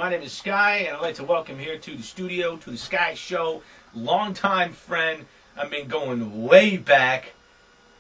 My name is Skyy, and I'd like to welcome here to the studio, to the Skyy Show, longtime friend. I've been going way back.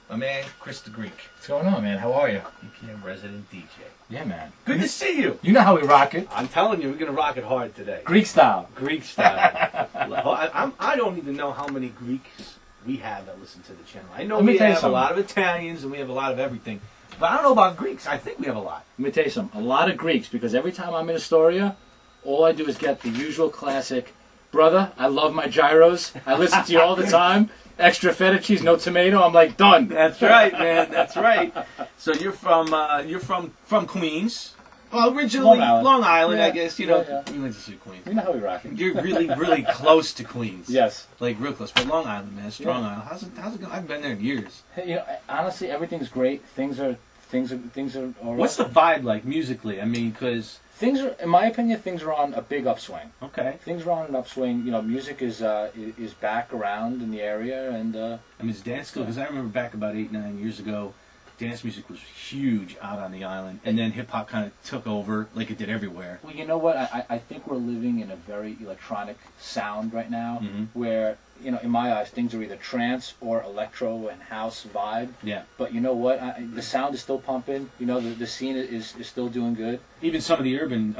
My man, Chris the Greek. What's going on, man? How are you? BPM resident DJ. Yeah, man. Good to see you. You know how we rock it. I'm telling you, we're going to rock it hard today. Greek style. Greek style. I don't even know how many Greeks we have that listen to the channel. I know we have a lot of Italians and we have a lot of everything. But I don't know about Greeks. I think we have a lot. Let me tell you something. A lot of Greeks, because every time I'm in Astoria, all I do is get the usual classic, brother, I love my gyros. I listen to you all the time. Extra feta cheese, no tomato. I'm like, done. That's right, man. That's right. So you're from Queens. Well, originally Long Island, yeah, I guess. You know, yeah. We went to see Queens. You know how we rock it. You're really close to Queens. Yes. Like real close. But Long Island, man, Strong Island. How's it going? I haven't been there in years. Hey, you know, honestly, everything's great. Things are all right. What's the vibe like musically? I mean, because things are, in my opinion, things are on a big upswing. Okay. Things are on an upswing. You know, music is back around in the area, and I mean, it's dance still, because I remember back about 8-9 years ago, dance music was huge out on the island, and then hip hop kind of took over like it did everywhere. Well, you know what? I think we're living in a very electronic sound right now, where, you know, in my eyes, things are either trance or electro and house vibe. Yeah. But you know what? The sound is still pumping. You know, the scene is still doing good. Even some of the urban,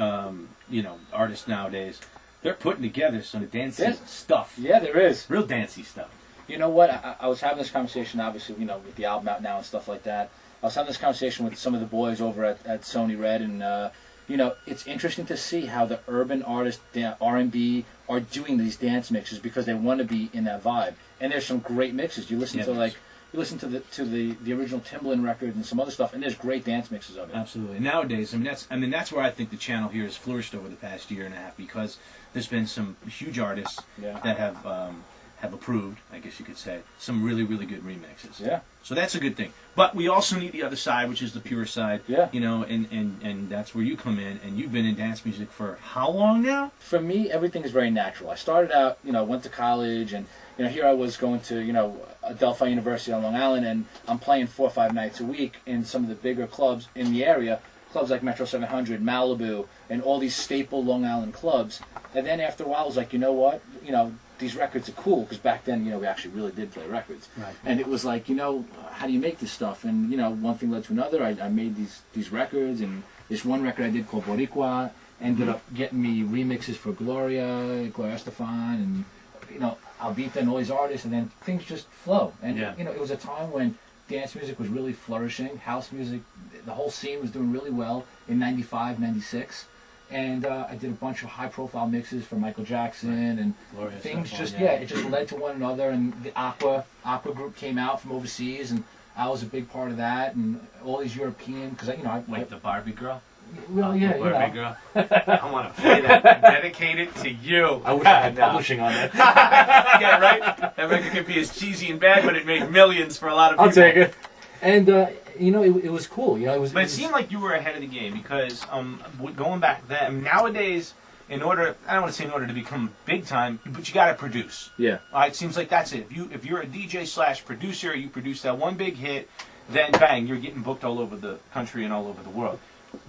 artists nowadays, they're putting together some dancey stuff. Yeah, there is. Real dancey stuff. You know what? I was having this conversation, obviously, you know, with the album out now and stuff like that. I was having this conversation with some of the boys over at Sony Red, and you know, it's interesting to see how the urban artists, R&B, are doing these dance mixes because they want to be in that vibe. And there's some great mixes. You listen to the original Timbaland record and some other stuff, and there's great dance mixes of it. Absolutely. Nowadays, that's where I think the channel here has flourished over the past year and a half, because there's been some huge artists that have approved, I guess you could say, some really, really good remixes. Yeah. So that's a good thing. But we also need the other side, which is the pure side. Yeah. You know, and that's where you come in, and you've been in dance music for how long now? For me, everything is very natural. I started out, you know, went to college, and, you know, here I was going to, you know, Adelphi University on Long Island, and I'm playing 4 or 5 nights a week in some of the bigger clubs in the area, clubs like Metro 700, Malibu, and all these staple Long Island clubs. And then after a while, I was like, you know what, you know, these records are cool, because back then, you know, we actually really did play records. Right. And it was like, you know, how do you make this stuff? And, you know, one thing led to another. I made these records, and this one record I did called Boricua ended up getting me remixes for Gloria Estefan, and, you know, Alvita and all these artists, and then things just flow. And, you know, it was a time when dance music was really flourishing, house music, the whole scene was doing really well in 95, 96. And I did a bunch of high-profile mixes for Michael Jackson, and Gloria things Estefan, just, it just led to one another. And the Aqua group came out from overseas, and I was a big part of that. And all these European, because you know, Like the Barbie girl. Well, yeah, you Barbie know. girl. I want to play that. Dedicated to you. I wish I had publishing on that. Yeah, right. That record could be as cheesy and bad, but it made millions for a lot of people. I'll take it. And you know, it was cool. You know, But it seemed like you were ahead of the game, because going back then, nowadays, I don't want to say in order to become big time, but you got to produce. Yeah. It seems like that's it. If you're a DJ / producer, you produce that one big hit, then bang, you're getting booked all over the country and all over the world.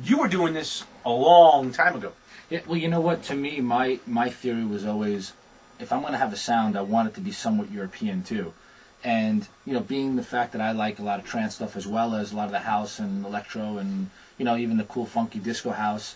You were doing this a long time ago. Yeah. Well, you know what? To me, my theory was always, if I'm going to have a sound, I want it to be somewhat European too. And, you know, being the fact that I like a lot of trance stuff as well as a lot of the house and electro and, you know, even the cool funky disco house,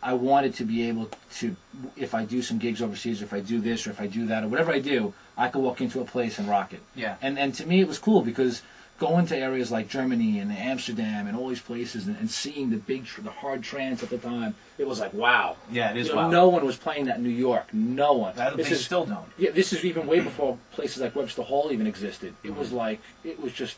I wanted to be able to, if I do some gigs overseas, or if I do this or if I do that or whatever I do, I could walk into a place and rock it. Yeah. And to me it was cool, because going to areas like Germany and Amsterdam and all these places and seeing the hard trance at the time, it was like, wow. Yeah, it is. You know, no one was playing that in New York. No one. They still don't. Yeah, this is even way before places like Webster Hall even existed. It was like, it was just,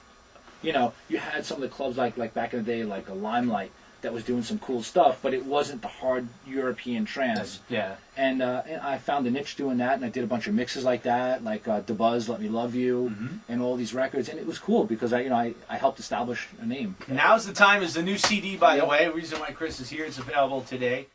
you know, you had some of the clubs like back in the day, like a Limelight, that was doing some cool stuff, but it wasn't the hard European trance. Yeah. And I found a niche doing that, and I did a bunch of mixes like that, like DeBuzz, Let Me Love You, and all these records, and it was cool because I helped establish a name. Now's the time is the new CD, by the way. The reason why Chris is here, it's available today.